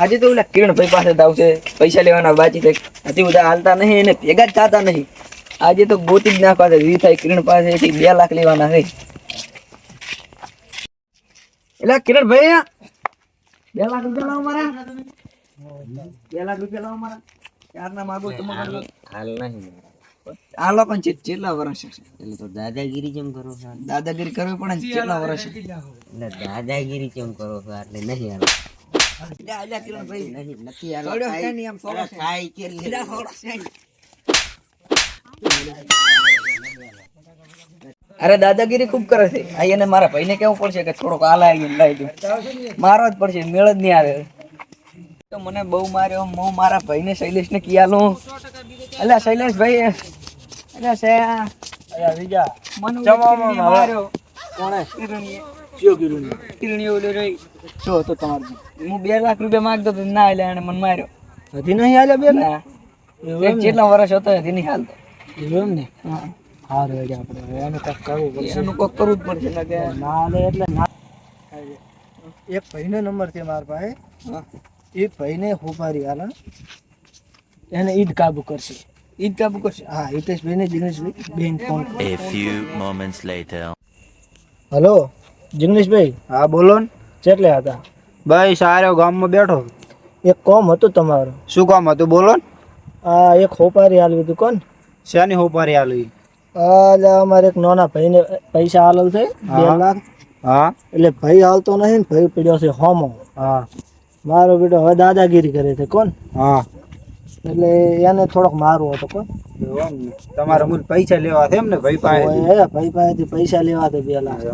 આજે તો ઓલા કિરણભાઈ પાસે જ આવશે, પૈસા લેવાના બાકી છે. હજી બધા હાલતા નહીં, એને ભેગા જ થતા નહીં. આજે તો ગોતી જ નાખવા છે. થાય કિરણ પાસેથી 2 લાખ લેવાના છે. એટલે કિરણભાઈ 2 લાખ રૂપિયા લાવો મારા. 2 લાખ રૂપિયા લાવો મારા. યારના માગો તમે હાલ નહીં આલો પણ કેટલા વર્ષ છે? એટલે તો દાદાગીરી કેમ કરો છો? દાદાગીરી કરવી પડે ને. કેટલા વર્ષ છે? એટલે દાદાગીરી કેમ કરો છો? એટલે નહીં હાલો. અરે દાદાગીરી ખૂબ કરે છે. એને મારા ભાઈને કેવું પડશે કે થોડોક આલા લઈ દઉં. મારવો જ પડશે, મેળ જ નહીં આવે. તો મને બહુ માર્યો. હું મારા ભાઈને શૈલેષ ને કિયાલો. અલ્યા શૈલેષ ભાઈ, અલ્યા શેયા મને માર્યો. કોણે? કિરણીઓ ઓલો રહી જો તો તમારે હું 2 લાખ રૂપિયા માંગતો તો ના એટલે એને મને માર્યો. હજી નહીં હાલે બે ના કેટલા વર્ષ હતો હજી નહીં હાલતો. એમ ને? હા સારું એટલે આપણે એનું કંઈક કરવું પડશે. એનું કોક કરવું જ પડશે ને કે ના હાલે એટલે ના. એક ભાઈનો નંબર છે મારા પાસે. હા એ ભાઈને હોપારી હાલ એને ઈદ કાબુ કરશે. ઈદ કાબુ કરશે. હા હિતેશભાઈને જિગ્નેશભાઈ બેન phone. A few moments later. Hello Jigneshbhai. હા બોલો ને. કેટલે હતા? ભાઈ સારો ગામમાં બેઠો. એક કોમ હતું તમારું. શું કામ હતું બોલો ને. આ એક હોપારી હાલવી હતું કોણ? શેની હોપારી આલી? અમારે એક નાના ભાઈને પૈસા હાલલ છે 2 લાખ. હા એટલે ભાઈ હાલતો નથી ને ભાઈ પડ્યો છે હોમો. હા મારો બેટો હવે દાદાગીરી કરે છે કોણ. હા એટલે એને થોડોક મારવો હતો કોણ. તમારે મૂળ પૈસા લેવા છે એમ ને ભાઈ પાસે? ભાઈ પાસેથી પૈસા લેવા હતા 2 લાખ.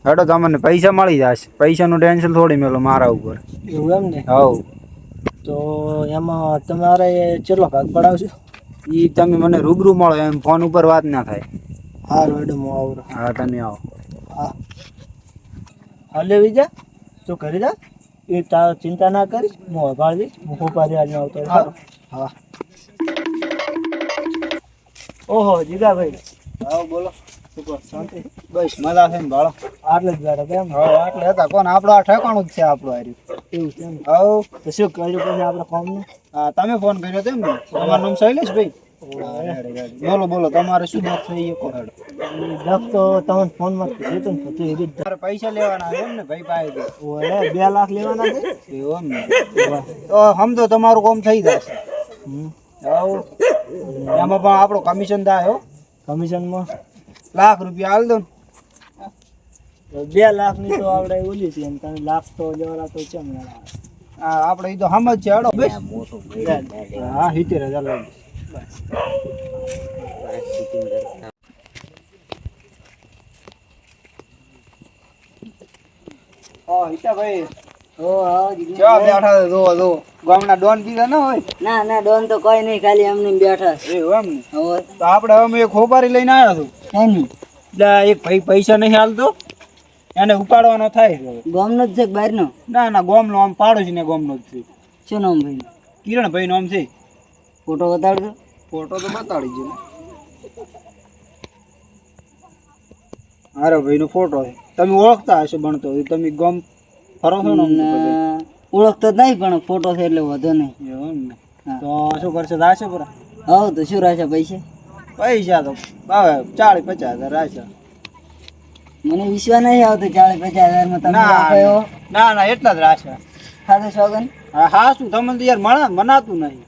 હેડો તમને પૈસા મળી જશે. પૈસાનું ટેન્શન થોડી મેલો મારા ઉપર. એવું એમ ને? હવ તો એમાં તમારે કેટલો ભાગ પડાવશો? એ તમે મને રૂબરૂ મળો, એમ ફોન ઉપર વાત ના થાય. હારું હેડો હું આવું. હા તમે આવો. હા હાલે વિજા તું કરી જા. એ તાર ચિંતા ના કરીશ, હું અભાર દઈશ. હું હોપારી આજે આવતો. હા ઓહો જીગાભાઈ. હા બોલો. શું કહો? શાંતિ? બસ મજા છે ને ભાળો. આટલે જ બેઠા કેમ? હવે આટલે હતા કોણ આપણો આ ઠેકાણું જ છે આપણું હાર્યું. એવું છે એમ? હવ તો શું કર્યું પછી આપણે કોમનું? હા તમે ફોન કર્યો તેમ ને? તમારું નામ શૈલેષ ભાઈ? બોલો બોલો તમારે શું દખ થઈ એ કહો હેડો. દખ તો તમને ફોનમાં કીધું ને હતું એ રીતે. તમારે પૈસા લેવાના છે એમ ને ભાઈ પાસે? ઓલે 2 લાખ લેવાના છે. એવું એમ ને? તો સમજો તમારું કામ થઈ જશે. હવ એમાં પણ આપણું કમિશન થાય હો. કમિશનમાં લાખ રૂપિયા હાલ દો ને. 2 લાખની તો આપણે ઓલી છે એમ. તમે લાખ તો લેવાના તો કેમ લેવાના? હા આપણે એ તો સમજ છે હેડો બસ. હા 70,000 લઈ. ઓ હિતા ભાઈ કેવા બેઠા છે જો જો ગામના ડોન કીધા ના હોય? ના ના ડોન તો કોઈ નહીં, ખાલી એમને બેઠા છે. એવું એમ ને? તો આપણે હવે એક ખોબારી લઈને આવ્યા છું. એટલે એક ભાઈ પૈસા નહીં હાલતો, એને ઉપાડવાનો થાય છે. ગામનો જ છે કે બહારનો? ના ના ગામનો, આમ પાડોશી ને ગામનો જ છે. શું નામ ભાઈ? કિરણભાઈ નામ છે. ફોટો બતાડજો. ફોટો તો બતાડી છે. હારો ભાઈ નો ફોટો છે. તમે ઓળખતા હશો ભણતો તમે ગામ ફરો છો ને? ઓળખતો જ નહીં પણ ફોટો છે એટલે વધો નહીં. એવું એમ ને? તો શું કરશે? રાશે પૂરા? હા તો શું રહેશે પૈસા? પૈસા તો હવે 40-50,000 રાશે. મને વિશ્વાસ નહીં આવતો 40-50,000 માં તમે આપો એવો. ના ના એટલા જ રાશે. ખાધો સોગન? હા શું તમને તો યાર મનાતું નહીં.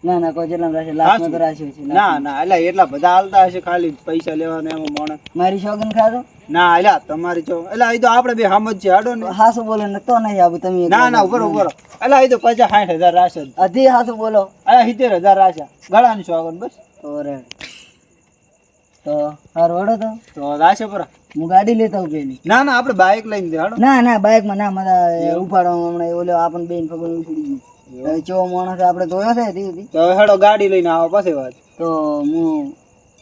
ના ના કોઈ જેટલા રહેશે લાખમાં તો રાખ્યો છે. ના ના એટલે એટલા બધા હાલતા હશે ખાલી પૈસા લેવાના એમાં મોણે. મારી સોગન ખાધો? ના એટલે તમારી જો એટલે એ તો આપણે બે સમજ છે હાડો ને. હાસુ બોલો ને તો નહીં આવું તમે. ના ના ઉપર ઉપર એટલે એ તો 50-60,000 રાશે. અધી હાસુ બોલો. અરે 70,000 રાશે ગળાની સોગન બસ. તો હાર વડો તો રાશે પૂરા. હું ગાડી લેતા હું પેલી. ના ના આપણે બાઇક લઈને દે હાડો. ના ના બાઇક માં ના મારા ઉપાડવા હમણાં ઓલો આપણને બેન પગડ ઉછળી ગયું. હવે ચો માણસ આપણે ધોયો છે દીદી. તો હેડો ગાડી લઈને આવો પછી વાત. તો હું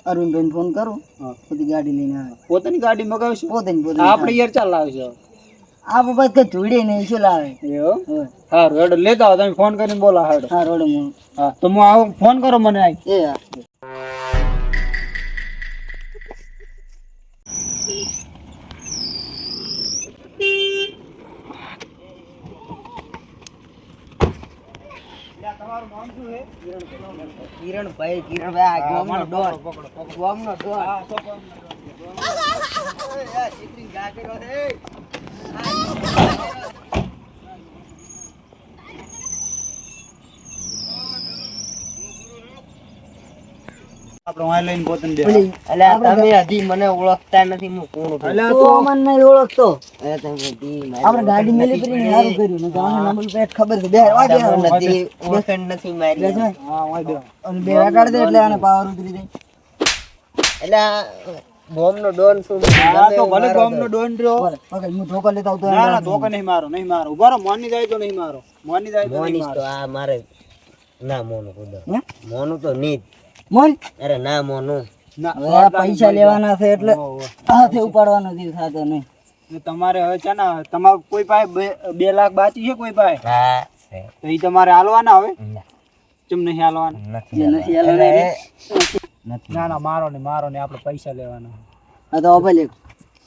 અરવિંદભાઈને ફોન કરું. બધી ગાડી લઈને આવે. પોતાની ગાડી મગાવશું? પોતાની આપણે યાર ચાલ લાવશે. આ બાબત કઈ જોડે નહીં શું લાવે. એવું સારું હેડો લેતા આવો તમે ફોન કરીને બોલા હેડો. હા રોડે હું. હા તો હું આવું ફોન કરો મને આઈ. એ હા. કિરણભાઈ આ ગામનો ડોન. ગામનો ડોન. આપણે વાય લઈને પોતાને દે. અલ્યા તમે હજી મને ઓળખતા નથી હું કોણ છું. અલ્યા તું અમને નહીં ઓળખતો. અલ્યા તમે હજી આપણે ગાડી મેલી પડી સારું કર્યું ને ગામનો નંબર પ્લેટ ખબર છે. બે વાગે તમને હજી ઓળખાણ નથી મારી. હા વાય દે. અને બે વાગાડ દે એટલે આને પાવર ઉતરી જાય. અલ્યા ગામનો ડોન છું. આ તો ભલે ગામનો ડોન રહ્યો. બોલે, પકડ, હું ધોકા લેતા આવતો ના ના ધોકે નહીં મારો નહીં મારો. ઉભા રહો, મોની જાય તો નહીં મારો. મોની જાય તો નહીં મોનીશ મારો. તો આ મારે ના મોનું કુદર. હે? મોનું તો નહીં જ. મોન અરે ના મોનું. ના હવે આ પૈસા લેવાના છે એટલે હાથે ઉપાડવાનો દિવસ થતો નહીં. ને તમારે હવે છે ને તમારું કોઈ પાસે 2 લાખ બાકી છે કોઈ પાસે હા તો એ તમારે હાલવાના હવે ના, ચમ નહીં હાલવાના. નથી. જે નથી હાલવાના એટલે. નથી. ના ના મારો ને આપણે પૈસા લેવાના. આ તો અભલે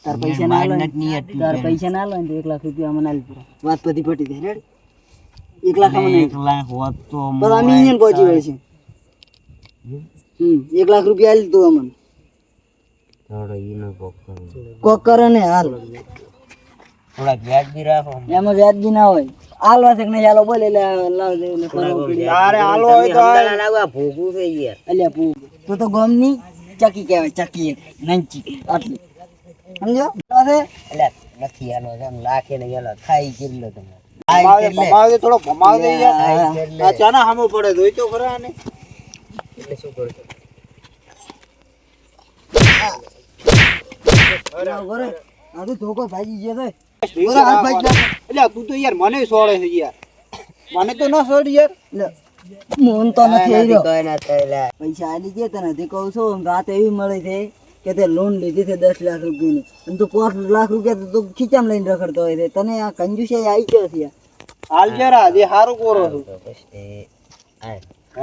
તાર પૈસા ના લો માઇન્ડ નહીં એટલું. તાર પૈસા ના લો ને તો 1 લાખ રૂપિયા મને આલી પૂરા. વાત બધી પટી જાય રેડી. 1 લાખ અમને 1 લાખ હોત તો પણ અમે અહીંયા પહોંચી વળે છે. 1 લાખ રૂપિયા આલી તું અમને થોડો ઈનો કોક કરો. કોક કરે ને હાલ. થોડાક વ્યાજબી રાખો. એમાં વ્યાજબી ના હોય. હાલવા છે કે નહીં હાલો બોલે એટલે લાવ દે એટલે ફરવા પડી. તારે હાલવો હોય તો હાલ. સમજાણા લાગવા ભોગું છે યાર. અલ્યા પૂ તું તો ગમની ચકી કહેવાય. ચકી એક નંચી આટલી સમજો છે. અલ્યા નથી હાલો એમ લાખે ને હાલો ખાઈ કેટલો તમે. ભમાવે થોડો ભમાવે દે યાર. હા, આ ચાના સામું પડે જોઈ તો ખરા ને. એટલે શું કરશો? બરાબર. આ તો ધોકો ભાજી ગયો તો એટલે તું તો યાર મને સોળે છે યાર. મને તો ના સોડ યાર. મોન તો નથી આવી રહ્યો. કોઈ ના થાય લા. પૈસા આલી ગયા તને તે કહું છું રાત એવી મળે છે કે તે લોન લીધી છે 10 લાખ રૂપિયાની અને તું 5 લાખ રૂપિયા તો તું ખીચામાં લઈને રખડતો હોય છે. તને આ કંજુસે આવી ગયો છે યાર. હાલ જરા જે સારું કોરો છું. તો પછી આ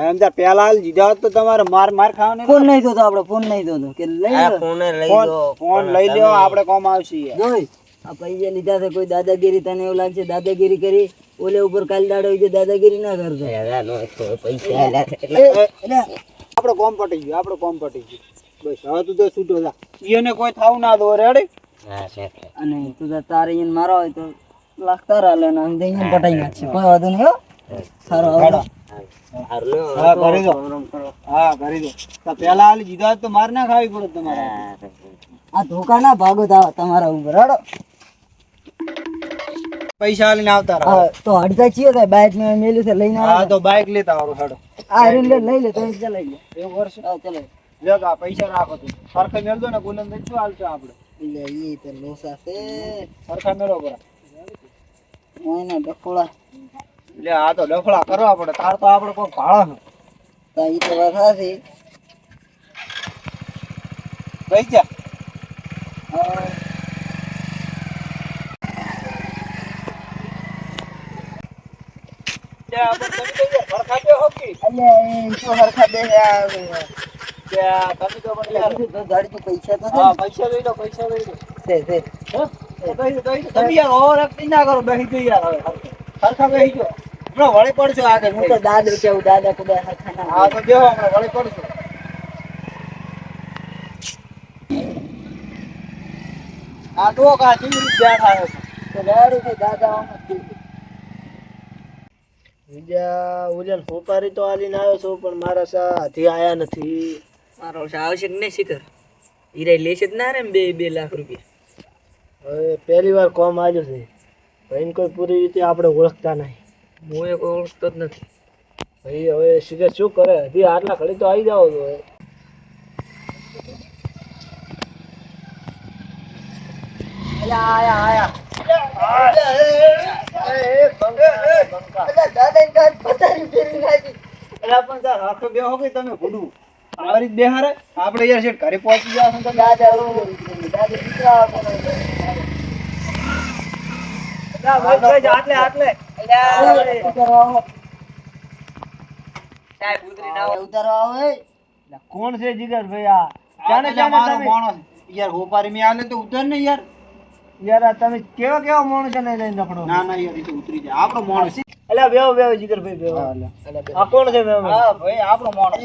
એમ ત્યાં પેલા હાલ જીધા હોત તો તમારે માર ખાવાની. ફોન નહીં થતો આપણે ફોન નહીં થતો કે લઈ આ લો. ફોને લઈ ફોન દો. ફોન લઈ લેવો આપણે કોમ આવશે યાર. જોઈ આ પૈસા લીધા છે કોઈ દાદાગીરી તને એવું લાગશે દાદાગીરી કરી ઓલે ઉપર કાલ દાડો હોય તો દાદાગીરી ના કરતો. યાર નો તો પૈસા આલ્યા છે એટલે એટલે આપણે કોમ પટી ગયું બસ હવે તું તો છૂટો જા. ઈયોને કોઈ થાવું ના દો રેડી. હા છે. અને તું તો તારે એને મારો હોય તો લાખ તારા લે ને અંદર એને પટાઈ નાખશે કોઈ વાંધો નહીં હો. સારો હવે હારલો. હા કરી દો. હા કરી દો. તો પેલા હાલ જીધા હોત તો માર ના ખાવી પડે તમારે. આ ધોકા ના ભાગો તમારા ઉપર હડો. પૈસા હાલીને આવતા રહો. હા તો અડધા ચીયો થાય બાઇક મેં મેલ્યું છે લઈને હા તો બાઇક લેતા આવો હેડો. આ રીન લઈ લે તો ચલાઈ લે. એવું કરશે. હા ચલો લ્યો તો આ પૈસા રાખો તું. સરખા મેળ દો ને ગુલમ ને શું હાલશે આપણે. લે ઈ તો લોસા છે સરખા મેળો પર. મોયના ડફોળા લે આ તો ડફડા કરવા પડે. તાર તો આપણે કોઈ ભાળો ને. તો ઈ તો વાત સાચી. પૈસા લે આપણે તમે તો યાર સરખા બે હોકી. અલ્યા એ શું હરખા બે આ કે આ તમે તો પણ યાર. તો ગાડી તો પૈસા તો હા પૈસા લઈ લો પૈસા લઈ લો. છે છે તમે યાર ઓવર એક્ટિંગ ના કરો. બેસી જો યાર હવે સરખા બેસી જો. હમણાં વળી પડશે આગળ. હું તો દાદા કેવું દાદા કુદા હરખા ના હા તો બેહો હમણાં વળી પડશે. આ તો કા ચીલી ધ્યાન આવે છે. તો ગાડી થી દાદા આમ જ બીજા ઉજન હોપારી તો આલીને આવ્યો છું પણ મારા સાથી આયા નથી. મારો આવશે કે નહીં શીખર હીરા લેશે જ ના રે 2 લાખ રૂપિયા. હવે પહેલી વાર કોમ આવ્યો છે ભાઈને કોઈ પૂરી રીતે આપણે ઓળખતા નહીં. હું એ કોઈ ઓળખતો જ નથી. ભાઈ હવે શિખર શું કરે હજી આટલા ઘડી તો આવી જાવ તો હવે. એલા પણ તાર હાથે બેહો કે તમે ભૂડું આવી રીત બેહારે આપણે યાર શેઠ ઘરે પહોંચી ગયા છો તમે. દાદા દીકરા ઉતારવા આવે કોણ છે જીગર ભાઈ આ? ચાને જા મારો માણસ યાર હોપારી મે આલે તો ઉતર ને યાર. યાર આ તમે કેવા કેવા માણસ ને લઈને રખડો? ના ના યાર એ તો ઉતરી જાય આપણો માણસ. અલ્યા બેહો જીગરભાઈ બેહો. આ કોણ છે મહેમાન? હા ભાઈ આપણો માણસ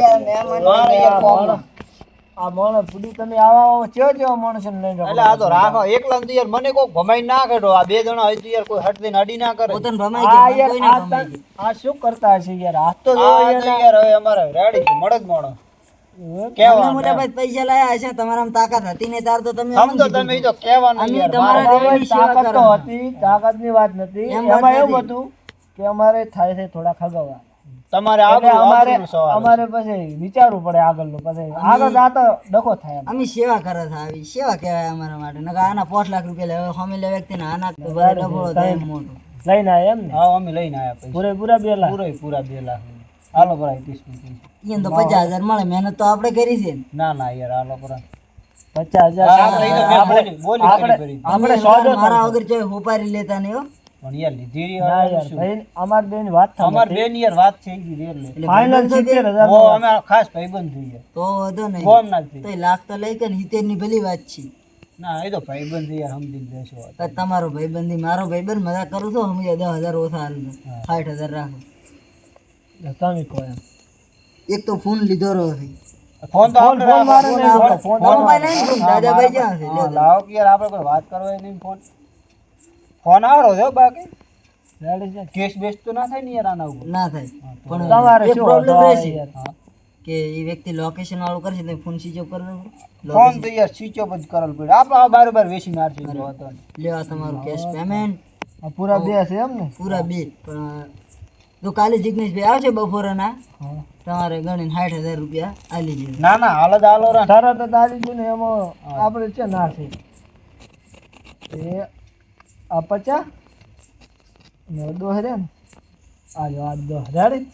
આ માણસ પૂરી તમે આવા ચેવો માણસ લઈને એટલે આ તો રાખો એકલા ને તો યાર મને કોઈ ભમાઈ ના કાઢો આ બે જણા હોય તો યાર કોઈ હટ દઈને અડી ના કરે પોતાને ભમાઈ આ ગઈ, યાર કોઈને ભમાઈ ગઈ. આ શું કરતા હશે યાર? હાથ તો આ જોવો તો યાર. યાર હવે અમારે રેડી છે મળદ મોણો તમને કેવા મોટા ભાઈ પૈસા લાયા હશે, તમારામાં તાકાત હતી ને તાર તો તમે સમજો તમે ઈ તો કહેવાનું અમે યાર તમારા મારે દેવાની સેવા તાકાત તો કરો. હતી, તાકાતની વાત નથી. એમ વાત એમાં એવું નથી. હતું કે અમારે થાય છે થોડા ખગવા. તમારે એટલે આબરૂનો સવાલ છે. અમારે પછી વિચારવું પડે આગળનું. પછી આગળ જાતો ડખો થાય એમ. અમે સેવા કરે છે, આવી સેવા કહેવાય અમારા માટે. નકર આના 5 લાખ રૂપિયા લે, હવે સામે વ્યક્તિને આના તો બધા ડબોળો થાય એમ મોટો. લઈને આયા એમ ને? હા અમે લઈને આયા પૈસા પૂરેપૂરા 2 લાખ. પૂરા 2 લાખ હાલો ભરાય 30 એને તો 50,000 મળે, મહેનત તો આપણે કરી છે ને. ના યાર હાલો ભરાય 50,000 આપણે ઈ તો મેં બોલી કરી આપણે અમે સોદો મારા વગર ચોય હોપારી લેતા નહીં હો. પણ યાર લીધી ના યાર ભાઈ અમાર બેન વાત અમાર બેન યાર વાત થઈ ગઈ રેલ એટલે ફાઇનલ ભાઈબંધ છે 70,000 ઓ અમે ખાસ ભાઈબંધ જોઈએ તો વધો નહીં. કોમ ના થઈ તો એ લાખ તો લઈ કે ને 70 ની ભલી વાત છે. ના એ તો ભાઈબંધ યાર સમજી લેશો તો તમારો ભાઈબંધી મારો ભાઈબંધ મજાક કરું છો, સમજે 10,000 ઓછા હાલ 60,000 રાખો. તમે કહો એમ. એક તો ફોન લીધો રહ્યો છે. ફોન તો આપણે ફોન મારે રાખો. નહીં, ફોન- ફોન ફોન મોબાઈલ નહીં ને, દાદાભાઈ ક્યાં છે? હા, લાવો કે યાર આપણે કોઈ વાત કરવા નહીં ફોન આવરો છે હો બાકી રેડી છે? કેસ બેસ તો ના થાય ને યાર આના ઉપર ના થાય. પણ તમારે એક શું પ્રોબ્લેમ હતો રહેશે યાર? કે એ વ્યક્તિ લોકેશન વાળું કરશે તો ફોન સ્વિચ ઓફ કરી દો. ફોન તો યાર સ્વિચ ઓફ જ કરવો પડે આપણે આ બારોબાર વેચી મારશે જો હતો ને. લેવા તમારું કેશ પેમેન્ટ આ પૂરા 2 છે એમ ને? પૂરા 2. પણ જો કાલે જિગ્નેશભાઈ આવશે બપોરના, હા. તમારે ગણીને 60,000 રૂપિયા આલી દેજો. ના હાલ જ હાલો રા તરત જ આવી ગયું ને એમાં આપણે છે ના છે એ આ 50 ને 2 રે ને આજો આ 2 રેડી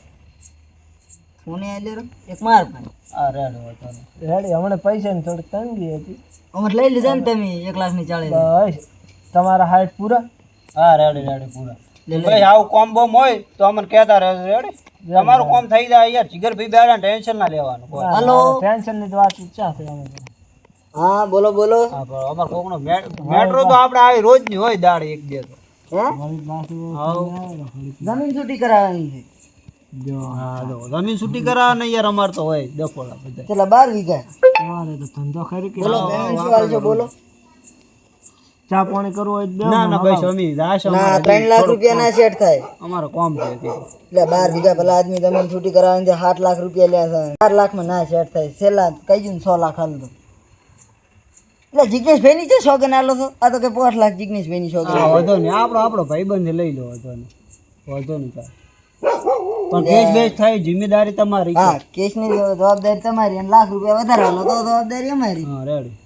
ફોને આલી રહ્યો એક માર પણ આ રેડો હતો ને. રેડી હમણાં પૈસાની થોડી તંગી હતી. અમર લઈ લીધા ને તમે 1,40,000. બસ તમારા 60 પૂરા. હા રેડી પૂરા લે લે. ભાઈ આવું કોમ બોમ હોય તો અમને કહેતા રહેજો રેડી તમારું કોમ થઈ જાય યાર જીગરભાઈ બેડા ટેન્શન ના લેવાનું કોઈ. હાલો. ટેન્શન ની તો વાત ક્યાં છે અમે? હા બોલો બોલો. હા પણ અમાર કોકનો મેટ્રો તો આપણે આવી રોજ ની હોય દાડ એક બે તો. હે વળી પાછું જમીન છૂટી કરાવવાની છે. જો હા જો જમીન છૂટી કરાવે ને યાર અમાર તો હોય દફોડા બધા. ચલા 12 વીઘા. તમારે તો ધંધો ખરી કે બોલો પેમેન્ટ શું હાલ છે બોલો. ચા પાણી કરવું હોય તો બે ના ભાઈ સમી જાશ ના 3 લાખ રૂપિયા ના સેટ થાય. અમારો કોમ છે તે. એટલે 12 વીઘા પેલા આદમી જમીન છૂટી કરાવવાની છે, 7 લાખ રૂપિયા લે છે. 4 લાખ માં ના સેટ થાય. છેલ્લા કઈ જુ 6 લાખ હાલ દો. એટલે જિગ્નેશભાઈ ની છે સોગન આલો છો? આ તો કે 5 લાખ જિગ્નેશભાઈ ની સોગન. હા વધો ને આપણો ભાઈબંધ લઈ લો વધો ને કાંઈ. પણ કેસ બેસ થાય જિમ્મેદારી તમારી છે. હા કેસ ની જવાબદારી તમારી અને લાખ રૂપિયા વધારે હાલો તો જવાબદારી અમારી. હા રેડી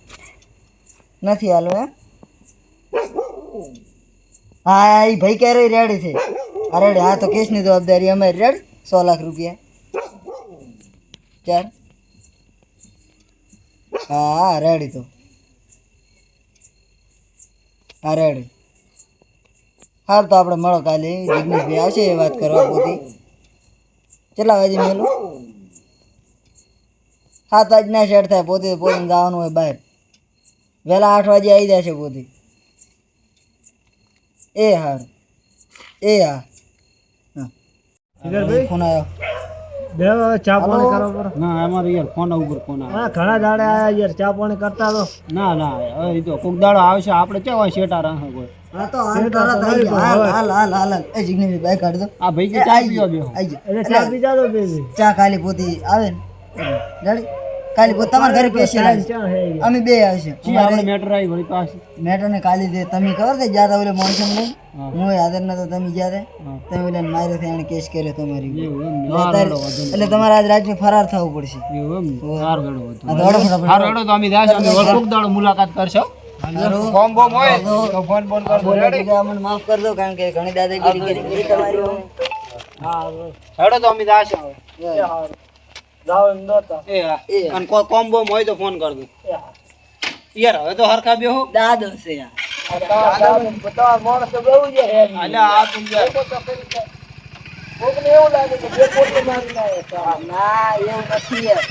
નથી હાલો એમ? હા એ ભાઈ ક્યારે રેડી છે? હા રેડી. હા તો કેસ ની જવાબદારી અમારી. રેડી 100 લાખ રૂપિયા. ચાલ હા રેડી તો હા રેડી. હાલ તો આપણે મળો કાલે. જિગ્નેશભાઈ આવશે એ વાત કરવા પોતી. કેટલા વાગે મેલું? 7 વાગે ના સેટ થાય. પોતે જવાનું હોય બહાર. વહેલા 8 વાગે આવી જશે પોતે. એ હારું એ હા ફોન આવ્યો. બે ચા પાણી કરો બરો. ના અમારે યાર ફોન ઉપર ફોન આવે. હા ઘણા દાડે આયા યાર ચા પાણી કરતા તો. ના હવે ઈ તો કોક દાડો આવશે આપણે કેવા શેટા રહે કોઈ. હા તો હાલ હાલ એ જિગ્નેશભાઈ બાઈક કાઢી દો. આ ભાઈ કે ચા પીવા બેહો. આઈ જાઓ. એટલે ચા પીજા તો બેબી. ચા કાલી પોતી આવે ને રેડી. કાલી પોત તમારા ઘરે પેશિયલ આવે. ચા હે યાર. અમે બે આવશે. જી આપણે મેટર આવી વળી પાસે. મેટર ને કાલી દે તમે ખબર છે જ્યાં ઓલે મોનસન લઈ હા. હું હાજર નતો તમે જ્યાં હા. તમે ઓલે મારે એને કેસ કર્યો તમારી ઉપર. એવું એમ ને. એટલે તારે- એટલે તમારે આજ રાતને ફરાર થવું પડશે. એવું એમ ને. સારું હેડો હતો. આ દોડો ફટાફટ. સારું હેડો તો અમે જાશું. અમે કોક દાડો મુલાકાત કરશો. કોમ બોમ હોય તો ફોન કરજો બોલો રેડી. બીજા અમને માફ કરી દો કારણ કે ઘણી દાદાગીરી કરી તમારી હોય. હેડો તો અમે જાશું હવે. જાવ એમ નહોતા. એ હા. અને કોઈ કોમ બોમ હોય તો ફોન કરજો. યાર હવે તો હરખા બેહો. દાદો છે યાર. બધા માણસ તો બહુ જ હે. અલ્યા આ તું યાર. કોકને એવું લાગે કે બે પોતે મારી ના ના એવું નથી યાર.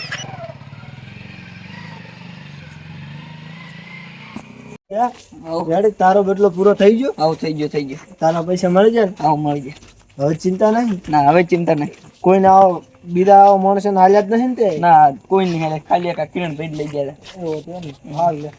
રેડી તારો બેટલો પૂરો થઈ ગયો. આવું થઈ ગયો તારા પૈસા મળી જાય ને? આવું મળી જાય. હવે ચિંતા નહીં. ના હવે ચિંતા નહીં. કોઈને આવો બીજા આવો માણસો હાલ્યા જ નથી ને તે. ના કોઈ નહીં હાલે, ખાલી એક આ કિરણભાઈ જ લઈ ગયા હતા. એવો તો એમ. હાલ લે.